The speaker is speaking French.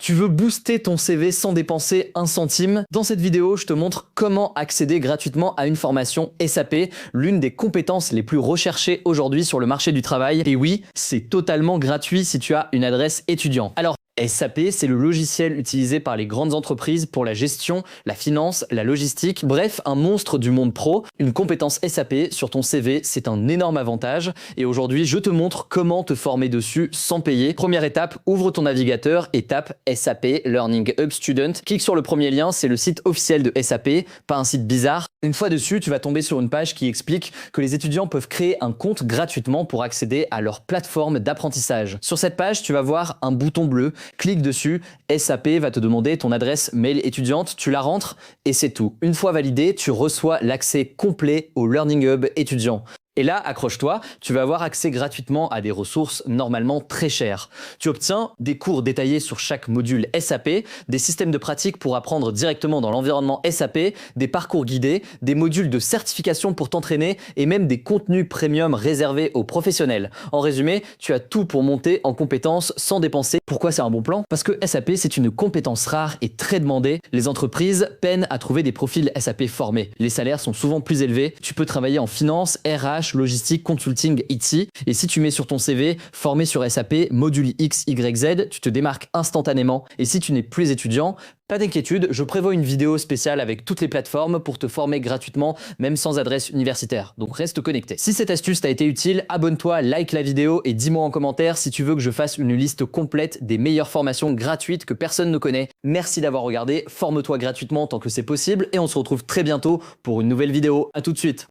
Tu veux booster ton CV sans dépenser un centime? Dans cette vidéo, je te montre comment accéder gratuitement à une formation SAP, l'une des compétences les plus recherchées aujourd'hui sur le marché du travail. Et oui, c'est totalement gratuit si tu as une adresse étudiant. Alors, SAP, c'est le logiciel utilisé par les grandes entreprises pour la gestion, la finance, la logistique, bref, un monstre du monde pro. Une compétence SAP sur ton CV, c'est un énorme avantage. Et aujourd'hui, je te montre comment te former dessus sans payer. Première étape, ouvre ton navigateur et tape SAP Learning Hub Student. Clique sur le premier lien, c'est le site officiel de SAP, pas un site bizarre. Une fois dessus, tu vas tomber sur une page qui explique que les étudiants peuvent créer un compte gratuitement pour accéder à leur plateforme d'apprentissage. Sur cette page, tu vas voir un bouton bleu. Clique dessus, SAP va te demander ton adresse mail étudiante, tu la rentres et c'est tout. Une fois validé, tu reçois l'accès complet au Learning Hub étudiant. Et là, accroche-toi, tu vas avoir accès gratuitement à des ressources normalement très chères. Tu obtiens des cours détaillés sur chaque module SAP, des systèmes de pratique pour apprendre directement dans l'environnement SAP, des parcours guidés, des modules de certification pour t'entraîner et même des contenus premium réservés aux professionnels. En résumé, tu as tout pour monter en compétences sans dépenser. Pourquoi c'est un bon plan? Parce que SAP, c'est une compétence rare et très demandée. Les entreprises peinent à trouver des profils SAP formés. Les salaires sont souvent plus élevés. Tu peux travailler en finance, RH, logistique, consulting, IT. Et si tu mets sur ton CV formé sur SAP, module X, Y, Z, tu te démarques instantanément. Et si tu n'es plus étudiant, pas d'inquiétude, je prévois une vidéo spéciale avec toutes les plateformes pour te former gratuitement, même sans adresse universitaire. Donc reste connecté. Si cette astuce t'a été utile, abonne-toi, like la vidéo et dis-moi en commentaire si tu veux que je fasse une liste complète des meilleures formations gratuites que personne ne connaît. Merci d'avoir regardé, forme-toi gratuitement tant que c'est possible et on se retrouve très bientôt pour une nouvelle vidéo. À tout de suite.